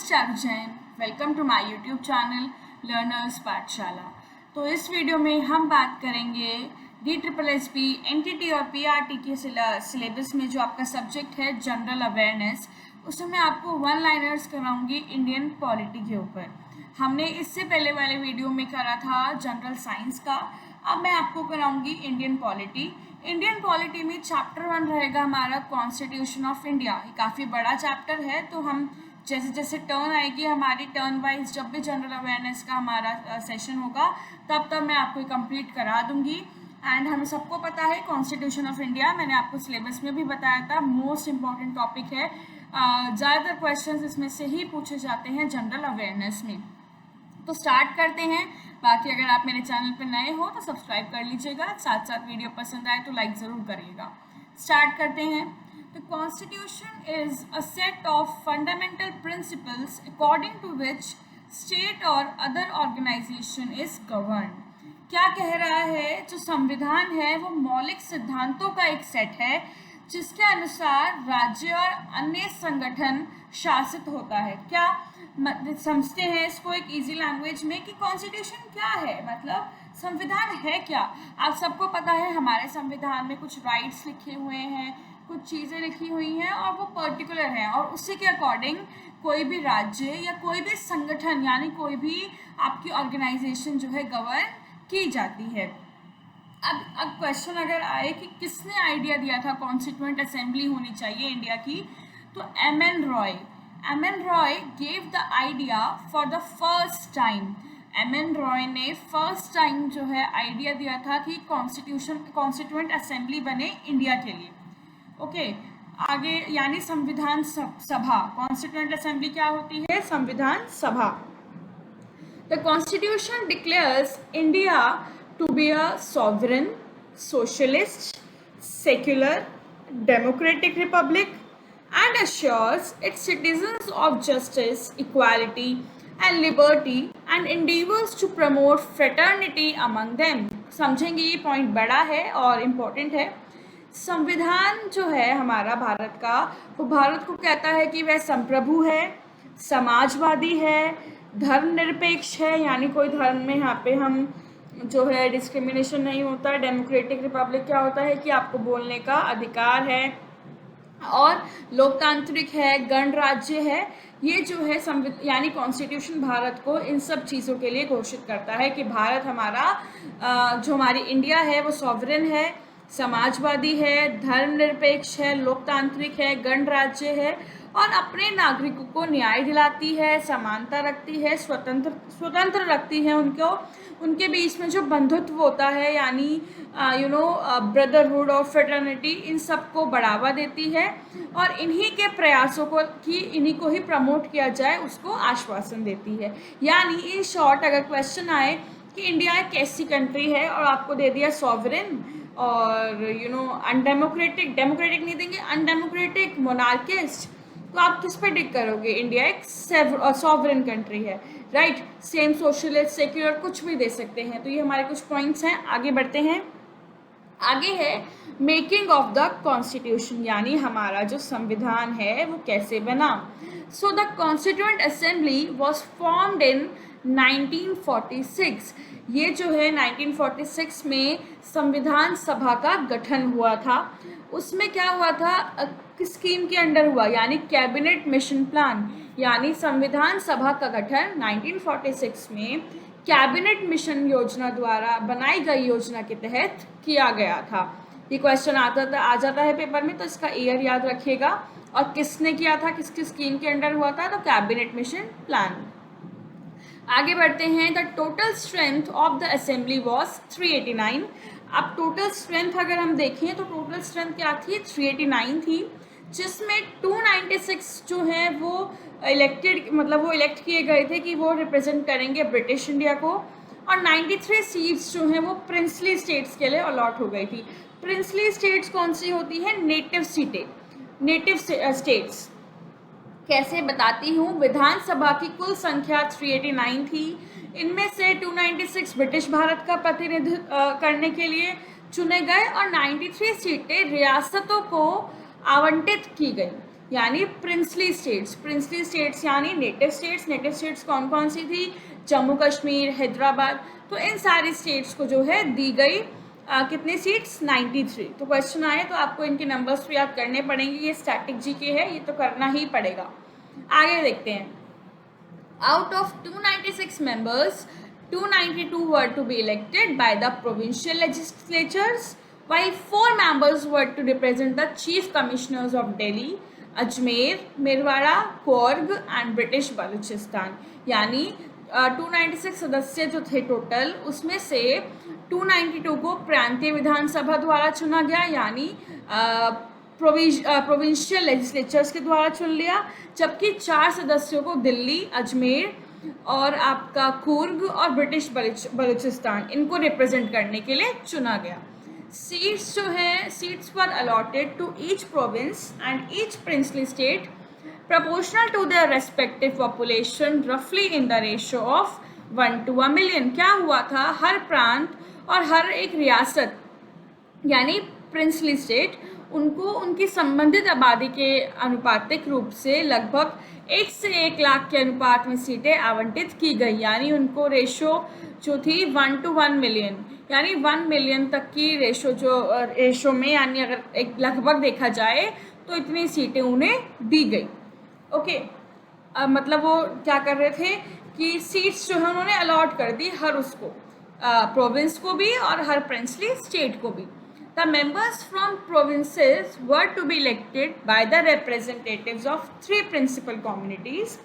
Charu Jain. Welcome to my YouTube channel learners Pathshala. तो इस video में हम बात करेंगे DSSB NTT और PRT के सिलेबस में जो आपका सब्जेक्ट है जनरल अवेयरनेस, उसमें मैं आपको वन लाइनर्स कराऊंगी इंडियन पॉलिटी के ऊपर। हमने इससे पहले वाले वीडियो में करा था जनरल साइंस का, अब मैं आपको कराऊंगी इंडियन पॉलिटी। इंडियन पॉलिटी में चैप्टर 1 रहेगा हमारा कॉन्स्टिट्यूशन ऑफ इंडिया। ये काफ़ी बड़ा चैप्टर है, तो हम जैसे जैसे टर्न आएगी हमारी टर्न वाइज, जब भी जनरल अवेयरनेस का हमारा सेशन होगा तब मैं आपको कंप्लीट करा दूंगी। एंड हमें सबको पता है कॉन्स्टिट्यूशन ऑफ इंडिया, मैंने आपको सिलेबस में भी बताया था, मोस्ट इम्पॉर्टेंट टॉपिक है। ज़्यादातर क्वेश्चंस इसमें से ही पूछे जाते हैं जनरल अवेयरनेस में। तो स्टार्ट करते हैं। बाकी अगर आप मेरे चैनल पर नए हो तो सब्सक्राइब कर लीजिएगा, साथ साथ वीडियो पसंद आए तो लाइक ज़रूर करिएगा। स्टार्ट करते हैं। The Constitution is a set of fundamental principles according to which state or other organization is governed. क्या कह रहा है? जो संविधान है वो मौलिक सिद्धांतों का एक सेट है जिसके अनुसार राज्य और अन्य संगठन शासित होता है। क्या समझते हैं इसको एक इजी लैंग्वेज में कि कॉन्स्टिट्यूशन क्या है, मतलब संविधान है क्या। आप सबको पता है हमारे संविधान में कुछ राइट्स लिखे हुए हैं, कुछ चीज़ें लिखी हुई हैं और वो पर्टिकुलर हैं, और उसी के अकॉर्डिंग कोई भी राज्य या कोई भी संगठन यानी कोई भी आपकी ऑर्गेनाइजेशन जो है गवर्न की जाती है। अब क्वेश्चन अगर आए कि किसने आइडिया दिया था कॉन्स्टिट्यूएंट असेंबली होनी चाहिए इंडिया की, तो M N Roy gave the idea for the first time. M N Roy ने फर्स्ट टाइम जो है आइडिया दिया था कि कॉन्स्टिट्यूएंट असेंबली बने इंडिया के लिए। ओके, आगे यानी संविधान सभा। कॉन्स्टिट्यूएंट असेंबली क्या होती है? संविधान सभा। The constitution declares India to be a sovereign, socialist, secular, democratic republic and assures its citizens of justice, equality and liberty and endeavors to promote fraternity among them। समझेंगे, ये पॉइंट बड़ा है और इम्पोर्टेंट है। संविधान जो है हमारा भारत का, वो भारत को कहता है कि वह संप्रभु है, समाजवादी है, धर्मनिरपेक्ष है, यानी कोई धर्म में यहाँ पे हम जो है डिस्क्रिमिनेशन नहीं होता। डेमोक्रेटिक रिपब्लिक क्या होता है कि आपको बोलने का अधिकार है, और लोकतांत्रिक है, गणराज्य है। ये जो है यानी कॉन्स्टिट्यूशन भारत को इन सब चीज़ों के लिए घोषित करता है कि भारत हमारा जो हमारी इंडिया है वो सॉवरेन है, समाजवादी है, धर्मनिरपेक्ष है, लोकतांत्रिक है, गणराज्य है और अपने नागरिकों को न्याय दिलाती है, समानता रखती है, स्वतंत्र रखती है उनको। उनके बीच में जो बंधुत्व होता है यानी ब्रदरहुड और फ्रेटर्निटी, इन सब को बढ़ावा देती है और इन्हीं के प्रयासों को कि इन्हीं को ही प्रमोट किया जाए उसको आश्वासन देती है। यानी इन शॉर्ट अगर क्वेश्चन आए कि इंडिया एक कैसी कंट्री है और आपको दे दिया सॉवरेन और अनडेमोक्रेटिक, डेमोक्रेटिक नहीं देंगे, अनडेमोक्रेटिक, मोनार्किस्ट, तो आप किस पे टिक करोगे? इंडिया एक सॉवरेन कंट्री है, राइट। सेम सोशलिस्ट, सेक्युलर, कुछ भी दे सकते हैं। तो ये हमारे कुछ पॉइंट्स हैं। आगे बढ़ते हैं। आगे है मेकिंग ऑफ द कॉन्स्टिट्यूशन, यानी हमारा जो संविधान है वो कैसे बना। So the constituent assembly was formed in 1946। ये जो है 1946 में संविधान सभा का गठन हुआ था। उसमें क्या हुआ था, किस स्कीम के अंडर हुआ, यानी कैबिनेट मिशन प्लान, यानी संविधान सभा का गठन 1946 में कैबिनेट मिशन योजना द्वारा बनाई गई योजना के तहत किया गया था। ये क्वेश्चन आ जाता है पेपर में, तो इसका ईयर याद रखिएगा और किसने किया था, किसकी स्कीम के अंडर हुआ था, तो कैबिनेट मिशन प्लान। आगे बढ़ते हैं। The total strength of the assembly was 389। अब टोटल स्ट्रेंथ अगर हम देखें तो टोटल स्ट्रेंथ क्या थी? 389 थी, जिसमें 296 जो है वो इलेक्ट किए गए थे कि वो रिप्रेजेंट करेंगे ब्रिटिश इंडिया को, और 93 सीट्स जो हैं वो प्रिंसली स्टेट्स के लिए अलॉट हो गई थी। प्रिंसली स्टेट्स कौन सी होती हैं? Native states. कैसे बताती हूँ। विधानसभा की कुल संख्या 389 थी, इनमें से 296 ब्रिटिश भारत का प्रतिनिधित्व करने के लिए चुने गए और 93 सीटें रियासतों को आवंटित की गई। यानी प्रिंसली स्टेट्स। प्रिंसली स्टेट्स यानी नेटिव स्टेट्स। नेटिव स्टेट्स कौन कौन सी थी? जम्मू कश्मीर, हैदराबाद। तो इन सारी स्टेट्स को जो है दी गई कितने सीट्स? 93। तो क्वेश्चन आए तो आपको इनके नंबर्स भी याद करने पड़ेंगे। ये स्टैटिक जीके है, ये तो करना ही पड़ेगा। आगे देखते हैं। Out of 296 members, 292 were to be elected by the provincial legislatures, while 4 members were to represent the chief commissioners of Delhi, Ajmer, Mirwara, Coorg and British Balochistan। यानी 296 सदस्य जो थे टोटल, उसमें से 292 को प्रांतीय विधानसभा द्वारा चुना गया, यानी प्रोविंशियल लेजिस्लेचर्स के द्वारा चुन लिया, जबकि 4 सदस्यों को दिल्ली, अजमेर और आपका कुर्ग और ब्रिटिश बलूचिस्तान, इनको रिप्रेजेंट करने के लिए चुना गया। सीट्स जो है, seats were allotted to each province and each princely state proportional to their respective population roughly in the ratio of 1 to 1 million। क्या हुआ था? हर प्रांत और हर एक रियासत यानी प्रिंसली स्टेट, उनको उनकी संबंधित आबादी के अनुपातिक रूप से लगभग 1 से 1 लाख के अनुपात में सीटें आवंटित की गई। यानी उनको रेशो जो थी 1 to 1 million, यानी 1 million तक की रेशो में, यानी अगर एक लगभग देखा जाए तो इतनी सीटें उन्हें दी गई। ओके, मतलब वो क्या कर रहे थे कि सीट्स जो है उन्होंने अलॉट कर दी हर उसको, प्रोविंस को भी और हर प्रिंसली स्टेट को भी। The members from provinces were to be elected by the representatives of 3 principal communities.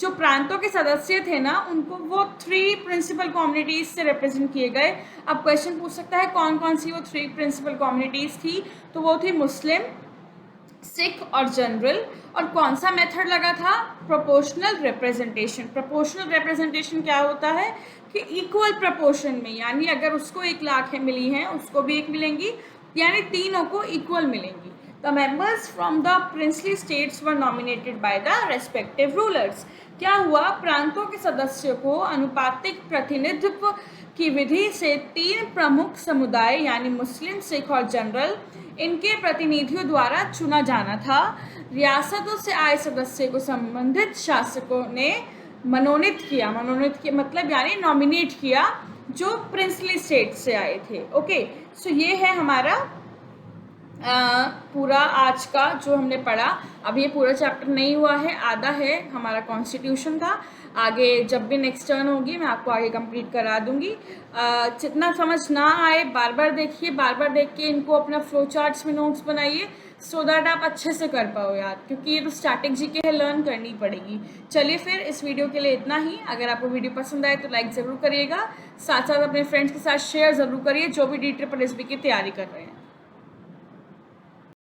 जो प्रांतों के सदस्य थे ना, उनको वो 3 प्रिंसिपल कम्युनिटीज़ से रिप्रेजेंट किए गए। अब क्वेश्चन पूछ सकता है कौन कौन सी वो 3 प्रिंसिपल कम्युनिटीज़ थी? तो वो थी मुस्लिम, सिख और जनरल। और कौन सा मेथड लगा था? Proportional representation. प्रोपोर्शनल रिप्रेजेंटेशन क्या होता है कि इक्वल प्रोपोर्शन में, यानी अगर उसको 1 लाख है मिली हैं, उसको भी 1 मिलेंगी, यानी तीनों को इक्वल मिलेंगी। The members from the princely states were nominated by the respective rulers. क्या हुआ? प्रांतों के सदस्यों को अनुपातिक प्रतिनिधित्व की विधि से 3 प्रमुख समुदाय यानी मुस्लिम, सिख और जनरल, इनके प्रतिनिधियों द्वारा चुना जाना था। रियासतों से आए सदस्य को संबंधित शासकों ने मनोनीत किया। मनोनीत के मतलब यानी नॉमिनेट किया, जो प्रिंसली स्टेट से आए थे। ओके, सो ये है हमारा पूरा आज का जो हमने पढ़ा। अब ये पूरा चैप्टर नहीं हुआ है, आधा है हमारा कॉन्स्टिट्यूशन का। आगे जब भी नेक्स्ट टर्न होगी मैं आपको आगे कंप्लीट करा दूंगी। जितना समझ ना आए बार बार देखिए, बार बार देख के इनको अपना फ्लो चार्ट्स में नोट्स बनाइए, सो दैट आप अच्छे से कर पाओ याद, क्योंकि ये तो स्टैटिक जीके है, लर्न करनी पड़ेगी। चलिए फिर इस वीडियो के लिए इतना ही। अगर आपको वीडियो पसंद आए तो लाइक ज़रूर करिएगा, साथ साथ अपने फ्रेंड्स के साथ शेयर ज़रूर करिए जो भी DSSB की तैयारी कर रहे हैं।